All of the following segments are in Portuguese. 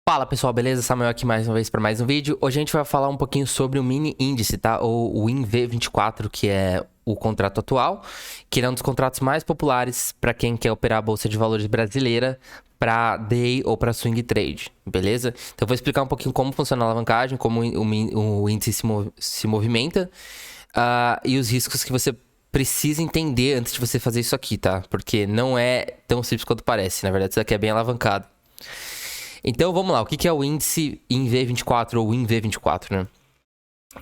Fala pessoal, beleza? Samuel aqui mais uma vez para mais um vídeo. Hoje a gente vai falar um pouquinho sobre o mini índice, tá? Ou o INV24, que é o contrato atual, que é um dos contratos mais populares para quem quer operar a bolsa de valores brasileira para day ou para swing trade, beleza? Então eu vou explicar um pouquinho como funciona a alavancagem, como o índice se movimenta e os riscos que você precisa entender antes de você fazer isso aqui, tá? Porque não é tão simples quanto parece. Na verdade, isso aqui é bem alavancado. Então, vamos lá. O que é o índice INV24 ou INV24, né?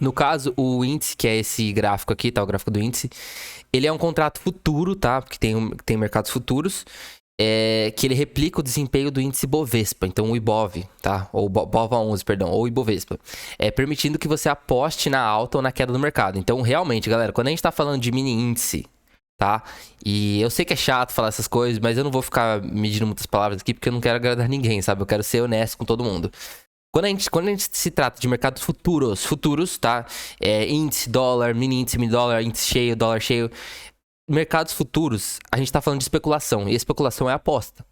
No caso, o índice, que é esse gráfico aqui, tá? O gráfico do índice. Ele é um contrato futuro, tá? Porque tem mercados futuros. Que ele replica o desempenho do índice Bovespa. Então, o IBOV, tá? Ou BOVA11, perdão. Ou Ibovespa. Permitindo que você aposte na alta ou na queda do mercado. Então, realmente, galera, quando a gente tá falando de mini índice, tá? E eu sei que é chato falar essas coisas, mas eu não vou ficar medindo muitas palavras aqui porque eu não quero agradar ninguém, sabe? Eu quero ser honesto com todo mundo. Quando a gente se trata de mercados futuros, tá? Índice, dólar, mini dólar, índice cheio, dólar cheio. Mercados futuros, a gente tá falando de especulação, e especulação é aposta.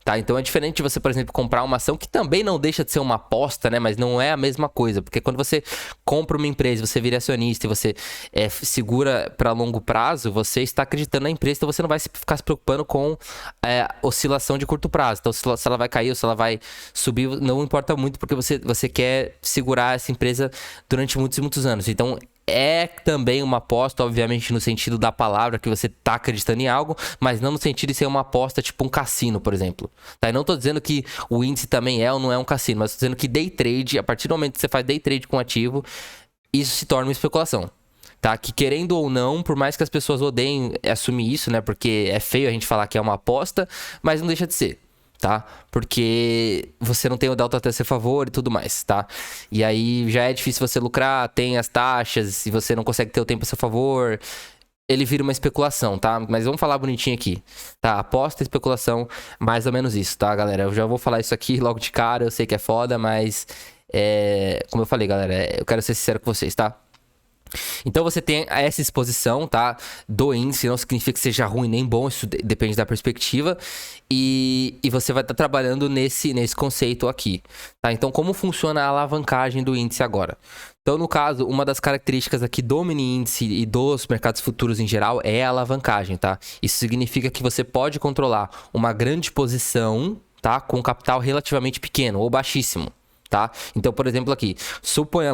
Tá, então é diferente de você, por exemplo, comprar uma ação que também não deixa de ser uma aposta, né? Mas não é a mesma coisa, porque quando você compra uma empresa, você vira acionista e você segura para longo prazo, você está acreditando na empresa, então você não vai ficar se preocupando com oscilação de curto prazo. Então se ela vai cair ou se ela vai subir, não importa muito, porque você quer segurar essa empresa durante muitos e muitos anos. Então é também uma aposta, obviamente, no sentido da palavra, que você tá acreditando em algo, mas não no sentido de ser uma aposta tipo um cassino, por exemplo. Tá? Eu não tô dizendo que o índice também é ou não é um cassino, mas tô dizendo que day trade, a partir do momento que você faz day trade com ativo, isso se torna uma especulação. Tá? Que querendo ou não, por mais que as pessoas odeiem assumir isso, né? Porque é feio a gente falar que é uma aposta, mas não deixa de ser. Tá? Porque você não tem o delta a seu favor e tudo mais, tá? E aí já é difícil você lucrar, tem as taxas, e você não consegue ter o tempo a seu favor, ele vira uma especulação, tá? Mas vamos falar bonitinho aqui, tá? Aposta e especulação, mais ou menos isso, tá, galera? Eu já vou falar isso aqui logo de cara, eu sei que é foda, mas como eu falei, galera, eu quero ser sincero com vocês, tá? Então você tem essa exposição, tá? Do índice, não significa que seja ruim nem bom, isso depende da perspectiva. E você vai estar trabalhando nesse conceito aqui, tá? Então como funciona a alavancagem do índice agora? Então no caso, uma das características aqui do mini índice e dos mercados futuros em geral é a alavancagem, tá? Isso significa que você pode controlar uma grande posição, tá? Com capital relativamente pequeno ou baixíssimo. Tá? Então, por exemplo, aqui,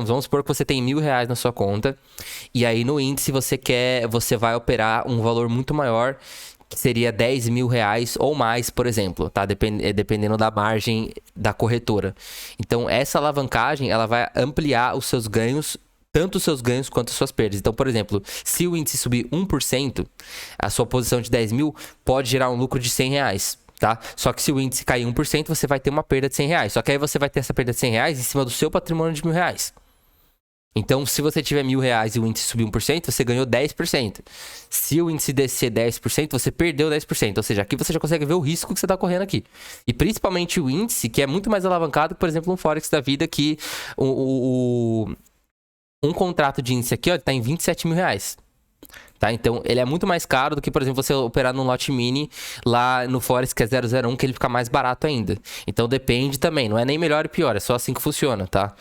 vamos supor que você tem R$1.000 na sua conta, e aí no índice você vai operar um valor muito maior, que seria R$10.000 ou mais, por exemplo, tá? Dependendo da margem da corretora. Então, essa alavancagem, ela vai ampliar os seus ganhos, tanto os seus ganhos quanto as suas perdas. Então, por exemplo, se o índice subir 1%, a sua posição de 10 mil pode gerar um lucro de R$100. Tá? Só que se o índice cair 1%, você vai ter uma perda de R$100. Só que aí você vai ter essa perda de R$100 em cima do seu patrimônio de R$1.000. Então, se você tiver R$1.000 e o índice subir 1%, você ganhou 10%. Se o índice descer 10%, você perdeu 10%. Ou seja, aqui você já consegue ver o risco que você está correndo aqui. E principalmente o índice, que é muito mais alavancado que, por exemplo, um Forex da vida, que um contrato de índice aqui, ó, está em R$27.000. Tá? Então, ele é muito mais caro do que, por exemplo, você operar num lote mini lá no Forex, que é 001, que ele fica mais barato ainda. Então, depende também. Não é nem melhor e pior, é só assim que funciona, tá?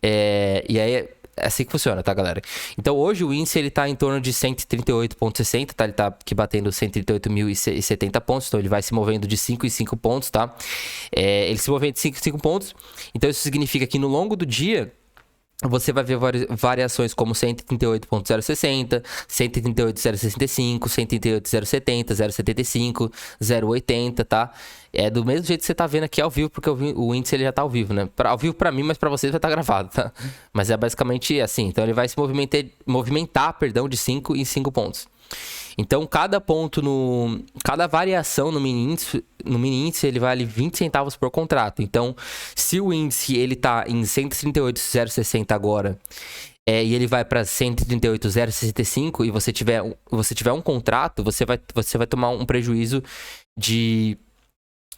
E aí, é assim que funciona, tá, galera? Então, hoje o índice, ele tá em torno de 138,60, tá? Ele tá aqui batendo 138.070 pontos, então ele vai se movendo de 5 em 5 pontos, tá? Ele se movendo de 5 em 5 pontos. Então, isso significa que no longo do dia, você vai ver variações como 138.060, 138.065, 138.070, 0,75, 0,80, tá? É do mesmo jeito que você tá vendo aqui ao vivo, porque o índice ele já tá ao vivo, né? Ao vivo pra mim, mas pra vocês vai estar gravado, tá? Mas é basicamente assim. Então ele vai se movimentar, de 5 em 5 pontos. Então, cada variação no mini índice, ele vale 20 centavos por contrato. Então, se o índice ele tá em 138,060 agora, e ele vai para 138,065 e você tiver um contrato, você vai tomar um prejuízo de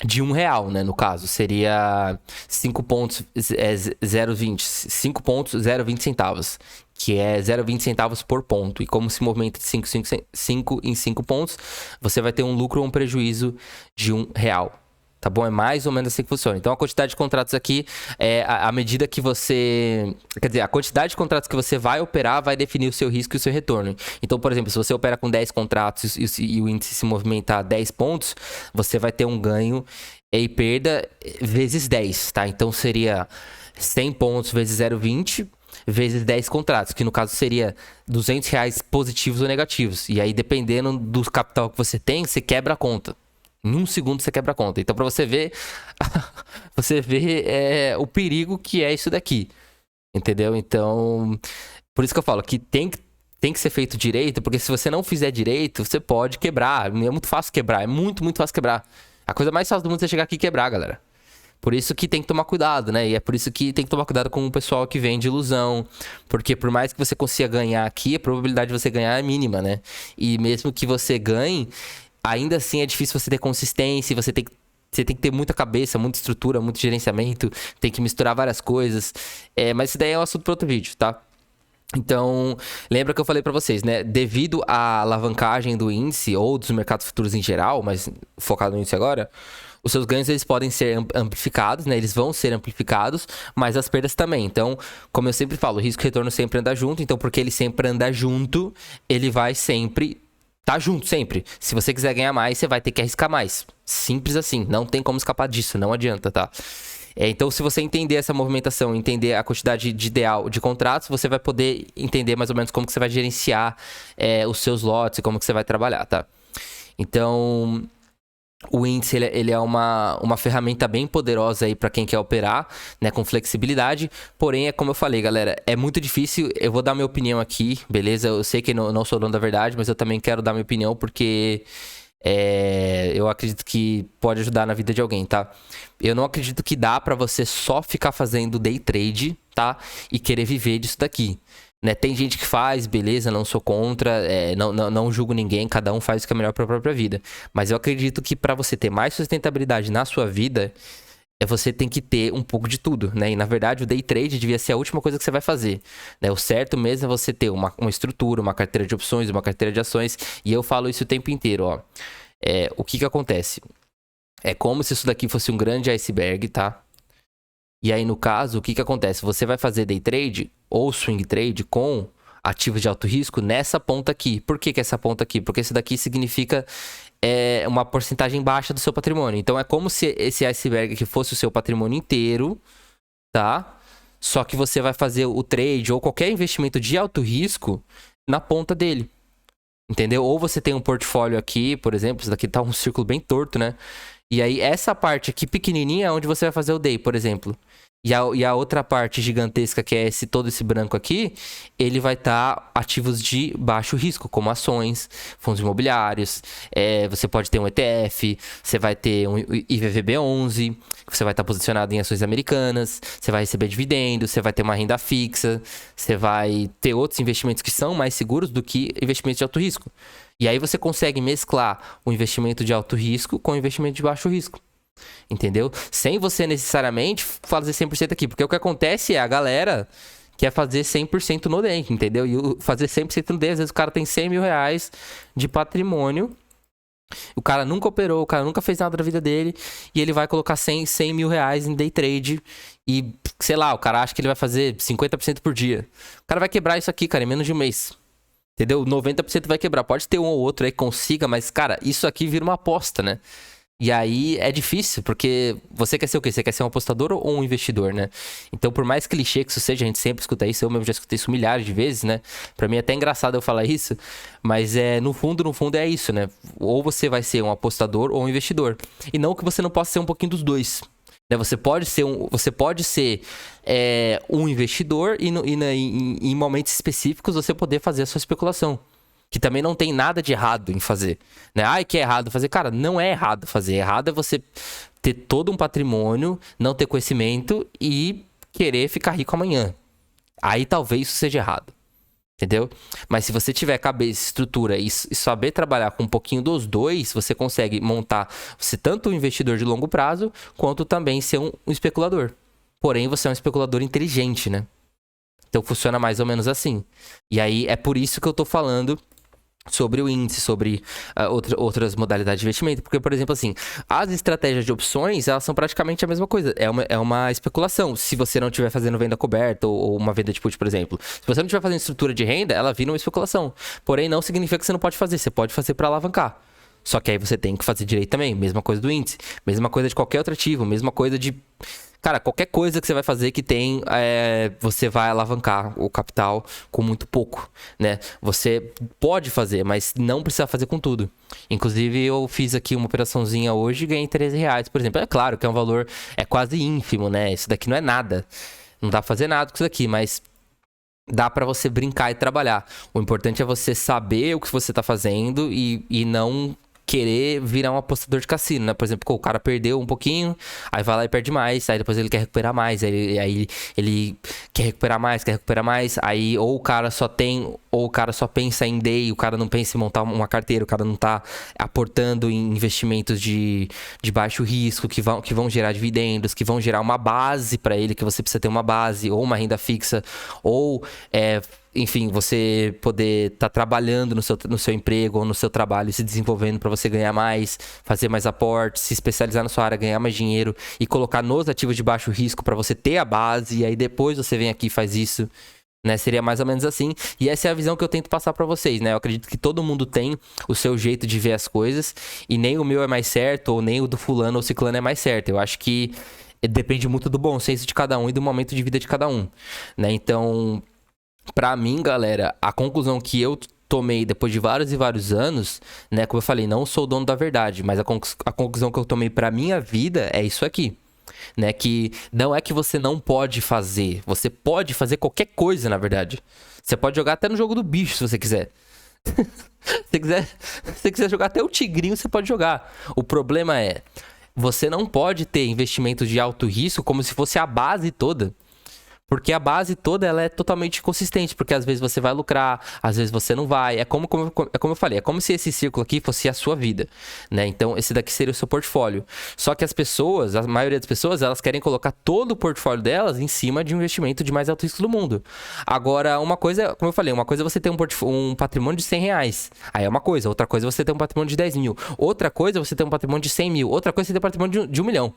R$1, né? No caso, seria 5 pontos 0,20, 5 pontos 0,20 centavos, que é 0,20 centavos por ponto. E como se movimenta de 5 em 5 pontos, você vai ter um lucro ou um prejuízo de R$1, tá bom? É mais ou menos assim que funciona. Então, a quantidade de contratos aqui é à medida que você... Quer dizer, a quantidade de contratos que você vai operar vai definir o seu risco e o seu retorno. Então, por exemplo, se você opera com 10 contratos e o índice se movimentar 10 pontos, você vai ter um ganho e perda vezes 10, tá? Então, seria 100 pontos vezes 0,20 vezes 10 contratos, que no caso seria R$ 200 positivos ou negativos. E aí, dependendo do capital que você tem, você quebra a conta. Em 1 segundo você quebra a conta. Então, pra você ver, o perigo que é isso daqui. Entendeu? Então, por isso que eu falo que tem que ser feito direito, porque se você não fizer direito, você pode quebrar. É muito fácil quebrar. É muito, muito fácil quebrar. A coisa mais fácil do mundo é chegar aqui e quebrar, galera. Por isso que tem que tomar cuidado, né? E é por isso que tem que tomar cuidado com o pessoal que vende ilusão. Porque por mais que você consiga ganhar aqui, a probabilidade de você ganhar é mínima, né? E mesmo que você ganhe, ainda assim é difícil você ter consistência, você tem que ter muita cabeça, muita estrutura, muito gerenciamento, tem que misturar várias coisas. Mas isso daí é um assunto para outro vídeo, tá? Então, lembra que eu falei para vocês, né? Devido à alavancagem do índice ou dos mercados futuros em geral, mas focado no índice agora, os seus ganhos eles podem ser amplificados, né? Eles vão ser amplificados, mas as perdas também. Então, como eu sempre falo, o risco e retorno sempre anda junto. Então, porque ele sempre anda junto, ele vai sempre tá junto, sempre. Se você quiser ganhar mais, você vai ter que arriscar mais. Simples assim. Não tem como escapar disso. Não adianta, tá? Então, se você entender essa movimentação, entender a quantidade de ideal de contratos, você vai poder entender mais ou menos como que você vai gerenciar os seus lotes e como que você vai trabalhar, tá? Então, o índice ele é uma ferramenta bem poderosa aí para quem quer operar, né, com flexibilidade. Porém, é como eu falei, galera, é muito difícil. Eu vou dar minha opinião aqui, beleza? Eu sei que não sou dono da verdade, mas eu também quero dar minha opinião porque eu acredito que pode ajudar na vida de alguém, tá? Eu não acredito que dá para você só ficar fazendo day trade, tá? E querer viver disso daqui. Né? Tem gente que faz, beleza, não sou contra, não julgo ninguém, cada um faz o que é melhor para a própria vida. Mas eu acredito que para você ter mais sustentabilidade na sua vida, você tem que ter um pouco de tudo, né? E na verdade o day trade devia ser a última coisa que você vai fazer, né? O certo mesmo é você ter uma estrutura, uma carteira de opções, uma carteira de ações, e eu falo isso o tempo inteiro, ó. O que acontece? É como se isso daqui fosse um grande iceberg, tá? E aí, no caso, o que acontece? Você vai fazer day trade ou swing trade com ativos de alto risco nessa ponta aqui. Por que essa ponta aqui? Porque isso daqui significa uma porcentagem baixa do seu patrimônio. Então, é como se esse iceberg aqui fosse o seu patrimônio inteiro, tá? Só que você vai fazer o trade ou qualquer investimento de alto risco na ponta dele. Entendeu? Ou você tem um portfólio aqui, por exemplo, isso daqui tá um círculo bem torto, né? E aí, essa parte aqui pequenininha é onde você vai fazer o day, por exemplo. E a outra parte gigantesca, que é todo esse branco aqui, ele vai estar ativos de baixo risco, como ações, fundos imobiliários. Você pode ter um ETF, você vai ter um IVVB11, você vai estar posicionado em ações americanas, você vai receber dividendos, você vai ter uma renda fixa, você vai ter outros investimentos que são mais seguros do que investimentos de alto risco. E aí você consegue mesclar o investimento de alto risco com o investimento de baixo risco. Entendeu? Sem você necessariamente fazer 100% aqui. Porque o que acontece é a galera quer fazer 100% no day, entendeu? E fazer 100% no day, às vezes o cara tem R$100 mil de patrimônio. O cara nunca operou, o cara nunca fez nada da vida dele. E ele vai colocar 100 mil reais em day trade. E, sei lá, o cara acha que ele vai fazer 50% por dia. O cara vai quebrar isso aqui, cara, em menos de um mês. Entendeu? 90% vai quebrar. Pode ter um ou outro aí que consiga, mas, cara, isso aqui vira uma aposta, né? E aí é difícil, porque você quer ser o quê? Você quer ser um apostador ou um investidor, né? Então, por mais clichê que isso seja, a gente sempre escuta isso. Eu mesmo já escutei isso milhares de vezes, né? Pra mim é até engraçado eu falar isso. Mas no fundo é isso, né? Ou você vai ser um apostador ou um investidor. E não que você não possa ser um pouquinho dos dois. Né? Você pode ser um investidor e em momentos específicos você poder fazer a sua especulação. Que também não tem nada de errado em fazer, né? Que é errado fazer. Cara, não é errado fazer. Errado é você ter todo um patrimônio, não ter conhecimento e querer ficar rico amanhã. Aí talvez isso seja errado. Entendeu? Mas se você tiver cabeça, estrutura e saber trabalhar com um pouquinho dos dois, você consegue montar você tanto um investidor de longo prazo, quanto também ser um especulador. Porém, você é um especulador inteligente, né? Então funciona mais ou menos assim. E aí é por isso que eu tô falando sobre o índice, sobre outras modalidades de investimento. Porque, por exemplo, assim, as estratégias de opções, elas são praticamente a mesma coisa. É uma especulação. Se você não estiver fazendo venda coberta ou uma venda de put, por exemplo. Se você não estiver fazendo estrutura de renda, ela vira uma especulação. Porém, não significa que você não pode fazer. Você pode fazer para alavancar. Só que aí você tem que fazer direito também. Mesma coisa do índice. Mesma coisa de qualquer outro ativo. Mesma coisa de... Cara, qualquer coisa que você vai fazer que tem, você vai alavancar o capital com muito pouco, né? Você pode fazer, mas não precisa fazer com tudo. Inclusive, eu fiz aqui uma operaçãozinha hoje e ganhei R$13, por exemplo. É claro que é um valor, é quase ínfimo, né? Isso daqui não é nada. Não dá pra fazer nada com isso daqui, mas dá pra você brincar e trabalhar. O importante é você saber o que você tá fazendo e não querer virar um apostador de cassino, né? Por exemplo, o cara perdeu um pouquinho, aí vai lá e perde mais, aí depois ele quer recuperar mais, aí ele quer recuperar mais, aí ou o cara só pensa em day, o cara não pensa em montar uma carteira, o cara não tá aportando em investimentos de baixo risco, que vão gerar dividendos, que vão gerar uma base para ele, que você precisa ter uma base, ou uma renda fixa, ou enfim, você poder estar trabalhando no seu emprego ou no seu trabalho, se desenvolvendo para você ganhar mais, fazer mais aportes, se especializar na sua área, ganhar mais dinheiro e colocar nos ativos de baixo risco para você ter a base, e aí depois você vem aqui e faz isso, né? Seria mais ou menos assim. E essa é a visão que eu tento passar para vocês, né? Eu acredito que todo mundo tem o seu jeito de ver as coisas e nem o meu é mais certo, ou nem o do fulano ou ciclano é mais certo. Eu acho que depende muito do bom senso de cada um e do momento de vida de cada um, né? Então, pra mim, galera, a conclusão que eu tomei depois de vários e vários anos, né? Como eu falei, não sou o dono da verdade, mas a conclusão que eu tomei pra minha vida é isso aqui, né? Que não é que você não pode fazer, você pode fazer qualquer coisa, na verdade. Você pode jogar até no jogo do bicho, se você quiser. Se você quiser jogar até o tigrinho, você pode jogar. O problema é, você não pode ter investimentos de alto risco como se fosse a base toda. Porque a base toda, ela é totalmente consistente, porque às vezes você vai lucrar, às vezes você não vai. É como eu falei, é como se esse círculo aqui fosse a sua vida, né? Então, esse daqui seria o seu portfólio. Só que as pessoas, a maioria das pessoas, elas querem colocar todo o portfólio delas em cima de um investimento de mais alto risco do mundo. Agora, uma coisa, como eu falei, uma coisa é você ter um patrimônio de R$100. Aí é uma coisa. Outra coisa é você ter um patrimônio de 10 mil. Outra coisa é você ter um patrimônio de 100 mil. Outra coisa é você ter um patrimônio de 1 milhão.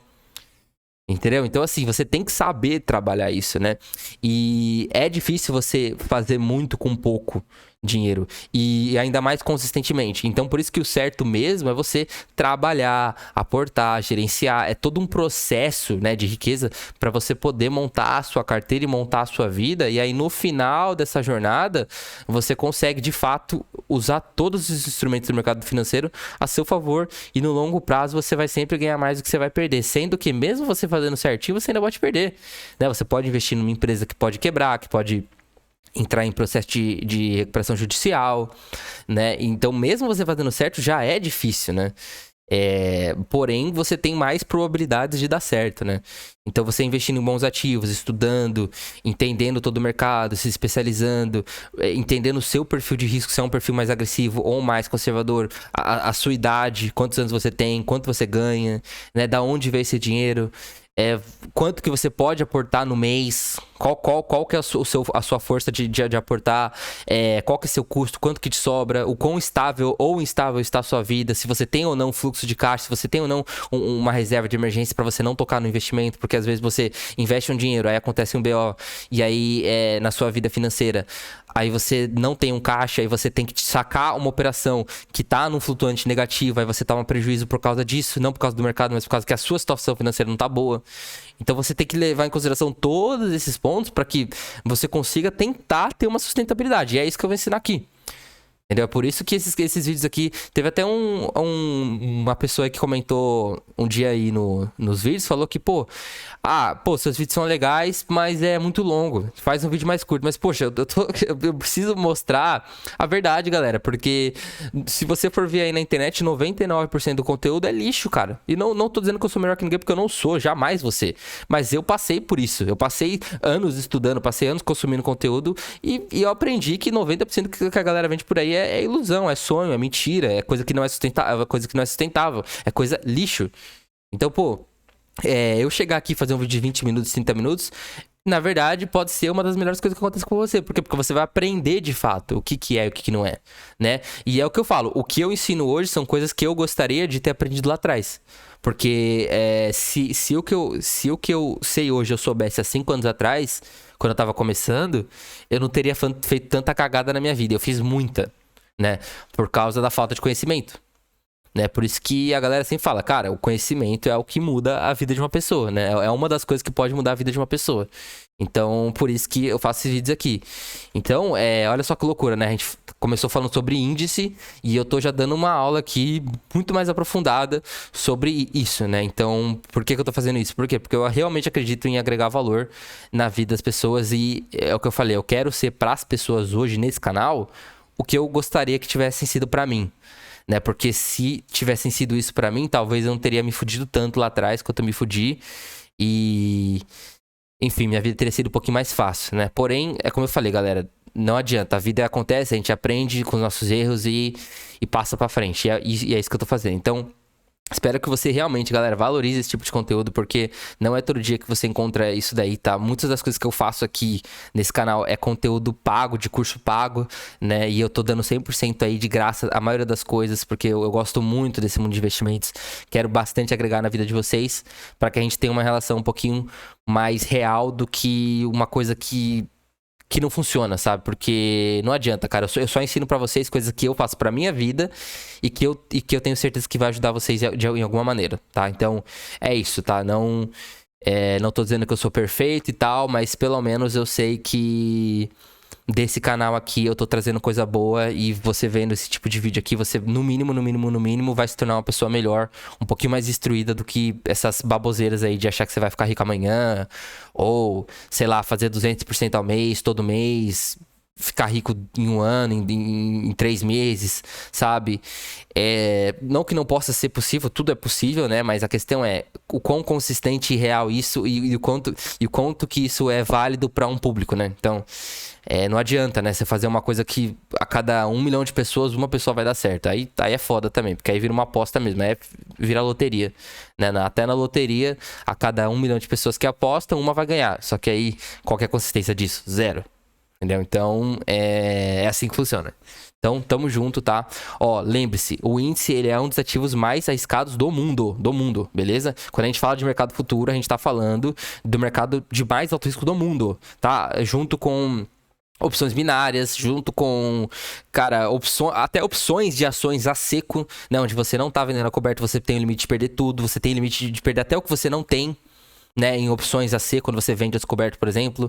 Entendeu? Então, assim, você tem que saber trabalhar isso, né? E é difícil você fazer muito com pouco dinheiro. E ainda mais consistentemente. Então, por isso que o certo mesmo é você trabalhar, aportar, gerenciar. É todo um processo, né, de riqueza para você poder montar a sua carteira e montar a sua vida. E aí, no final dessa jornada, você consegue, de fato, usar todos os instrumentos do mercado financeiro a seu favor. E no longo prazo, você vai sempre ganhar mais do que você vai perder. Sendo que, mesmo você fazendo certinho, você ainda pode perder, né? Você pode investir numa empresa que pode quebrar, que pode entrar em processo de recuperação judicial, né? Então, mesmo você fazendo certo, já é difícil, né? Porém, você tem mais probabilidades de dar certo, né? Então, você investindo em bons ativos, estudando, entendendo todo o mercado, se especializando, entendendo o seu perfil de risco, se é um perfil mais agressivo ou mais conservador, a sua idade, quantos anos você tem, quanto você ganha, né? Da onde veio esse dinheiro, quanto que você pode aportar no mês, qual que é a sua força de aportar, qual que é seu custo, quanto que te sobra, o quão estável ou instável está a sua vida, se você tem ou não fluxo de caixa, se você tem ou não uma reserva de emergência para você não tocar no investimento, porque às vezes você investe um dinheiro, aí acontece um BO, e aí na sua vida financeira, aí você não tem um caixa, aí você tem que sacar uma operação que tá num flutuante negativo, aí você toma prejuízo por causa disso, não por causa do mercado, mas por causa que a sua situação financeira não tá boa. Então você tem que levar em consideração todos esses pontos para que você consiga tentar ter uma sustentabilidade. E é isso que eu vou ensinar aqui. Entendeu? É por isso que esses vídeos aqui... Teve até uma pessoa aí que comentou um dia aí nos vídeos, falou que, seus vídeos são legais, mas é muito longo. Faz um vídeo mais curto. Mas, poxa, eu preciso mostrar a verdade, galera. Porque se você for ver aí na internet, 99% do conteúdo é lixo, cara. E não tô dizendo que eu sou melhor que ninguém, porque eu não sou, jamais você. Mas eu passei por isso. Eu passei anos estudando, passei anos consumindo conteúdo e eu aprendi que 90% que a galera vende por aí é ilusão, é sonho, é mentira, é coisa que não é sustentável, é coisa lixo. Então, eu chegar aqui e fazer um vídeo de 20 minutos, 30 minutos, na verdade, pode ser uma das melhores coisas que acontece com você. Por quê? Porque você vai aprender de fato o que é e o que não é, né? E é o que eu falo, o que eu ensino hoje são coisas que eu gostaria de ter aprendido lá atrás. Porque se o que eu sei hoje eu soubesse há 5 anos atrás, quando eu tava começando, eu não teria feito tanta cagada na minha vida. Eu fiz muita, né? Por causa da falta de conhecimento. Né? Por isso que a galera sempre fala, cara, o conhecimento é o que muda a vida de uma pessoa, né? É uma das coisas que pode mudar a vida de uma pessoa. Então, por isso que eu faço esses vídeos aqui. Então, olha só que loucura, né? A gente começou falando sobre índice e eu tô já dando uma aula aqui muito mais aprofundada sobre isso, né? Então, por que eu tô fazendo isso? Por quê? Porque eu realmente acredito em agregar valor na vida das pessoas e é o que eu falei, eu quero ser pras pessoas hoje nesse canal o que eu gostaria que tivessem sido pra mim. Né? Porque se tivessem sido isso pra mim, talvez eu não teria me fudido tanto lá atrás quanto eu me fudi. E... enfim, minha vida teria sido um pouquinho mais fácil, né? Porém, é como eu falei, galera, não adianta. A vida acontece, a gente aprende com os nossos erros e passa pra frente. E é isso que eu tô fazendo. Então, espero que você realmente, galera, valorize esse tipo de conteúdo, porque não é todo dia que você encontra isso daí, tá? Muitas das coisas que eu faço aqui nesse canal é conteúdo pago, de curso pago, né? E eu tô dando 100% aí de graça a maioria das coisas, porque eu gosto muito desse mundo de investimentos. Quero bastante agregar na vida de vocês, para que a gente tenha uma relação um pouquinho mais real do que uma coisa que não funciona, sabe? Porque não adianta, cara. Eu só ensino pra vocês coisas que eu faço pra minha vida e que eu tenho certeza que vai ajudar vocês em alguma maneira, tá? Então, é isso, tá? Não tô dizendo que eu sou perfeito e tal, mas pelo menos eu sei que desse canal aqui eu tô trazendo coisa boa e você vendo esse tipo de vídeo aqui, você no mínimo vai se tornar uma pessoa melhor, um pouquinho mais instruída do que essas baboseiras aí de achar que você vai ficar rico amanhã ou, sei lá, fazer 200% ao mês, todo mês, ficar rico em um ano, em 3 meses, sabe? Não que não possa ser possível, tudo é possível, né? Mas a questão é o quão consistente e real isso e o quanto que isso é válido para um público, né? Então, não adianta, né? Você fazer uma coisa que a cada 1 milhão de pessoas, uma pessoa vai dar certo. Aí é foda também, porque aí vira uma aposta mesmo, vira loteria, né? Até na loteria, a cada 1 milhão de pessoas que apostam, uma vai ganhar. Só que aí, qual que é a consistência disso? Zero. Entendeu? Então, é assim que funciona. Então, tamo junto, tá? Ó, lembre-se, o índice, ele é um dos ativos mais arriscados do mundo, beleza? Quando a gente fala de mercado futuro, a gente tá falando do mercado de mais alto risco do mundo, tá? Junto com opções binárias, junto com, cara, até opções de ações a seco, né? Onde você não tá vendendo a coberta, você tem o limite de perder tudo, você tem o limite de perder até o que você não tem, né, em opções a C, quando você vende a descoberto, por exemplo,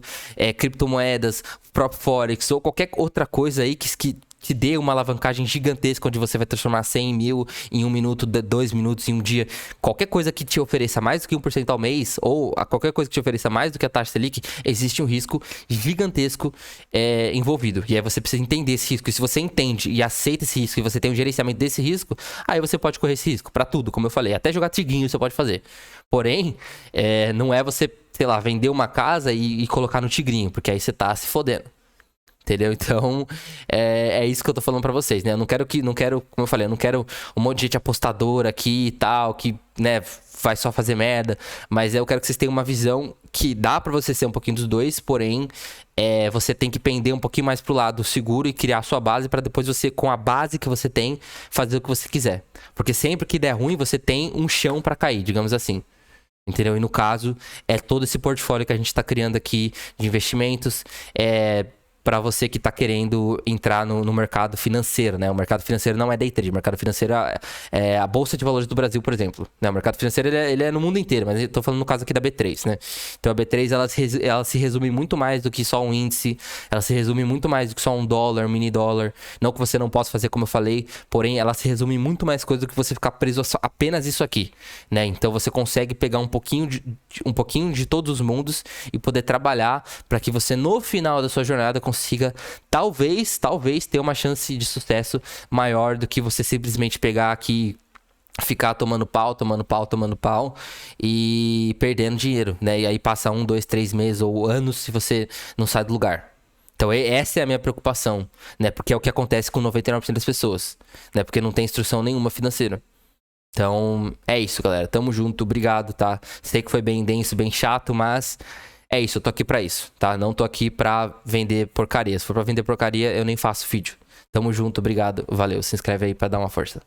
criptomoedas, próprio Forex ou qualquer outra coisa aí que te dê uma alavancagem gigantesca, onde você vai transformar 100 mil em 1 minuto, 2 minutos em um dia. Qualquer coisa que te ofereça mais do que 1% ao mês, ou qualquer coisa que te ofereça mais do que a taxa Selic, existe um risco gigantesco envolvido. E aí você precisa entender esse risco. E se você entende e aceita esse risco, e você tem um gerenciamento desse risco, aí você pode correr esse risco para tudo, como eu falei. Até jogar tiguinho você pode fazer. Porém, não é você, sei lá, vender uma casa e colocar no tigrinho, porque aí você tá se fodendo. Entendeu? Então, é isso que eu tô falando pra vocês, né? Eu não quero, como eu falei, eu não quero um monte de gente apostadora aqui e tal, que, né, vai só fazer merda. Mas eu quero que vocês tenham uma visão que dá pra você ser um pouquinho dos dois, porém, você tem que pender um pouquinho mais pro lado seguro e criar a sua base pra depois você, com a base que você tem, fazer o que você quiser. Porque sempre que der ruim, você tem um chão pra cair, digamos assim. Entendeu? E no caso, é todo esse portfólio que a gente tá criando aqui de investimentos, para você que está querendo entrar no mercado financeiro, né? O mercado financeiro não é day trade, o mercado financeiro é a Bolsa de Valores do Brasil, por exemplo. Né? O mercado financeiro ele é no mundo inteiro, mas eu estou falando no caso aqui da B3, né? Então a B3 ela se resume muito mais do que só um índice, ela se resume muito mais do que só um dólar, um mini dólar. Não que você não possa fazer como eu falei, porém ela se resume muito mais coisa do que você ficar preso a apenas isso aqui, né? Então você consegue pegar um pouquinho de todos os mundos e poder trabalhar para que você no final da sua jornada consiga talvez ter uma chance de sucesso maior do que você simplesmente pegar aqui, ficar tomando pau e perdendo dinheiro, né? E aí passa 1, 2, 3 meses ou anos se você não sai do lugar. Então essa é a minha preocupação, né? Porque é o que acontece com 99% das pessoas, né? Porque não tem instrução nenhuma financeira. Então é isso, galera. Tamo junto, obrigado, tá? Sei que foi bem denso, bem chato, mas É isso, eu tô aqui pra isso, tá? Não tô aqui pra vender porcaria. Se for pra vender porcaria, eu nem faço vídeo. Tamo junto, obrigado, valeu. Se inscreve aí pra dar uma força.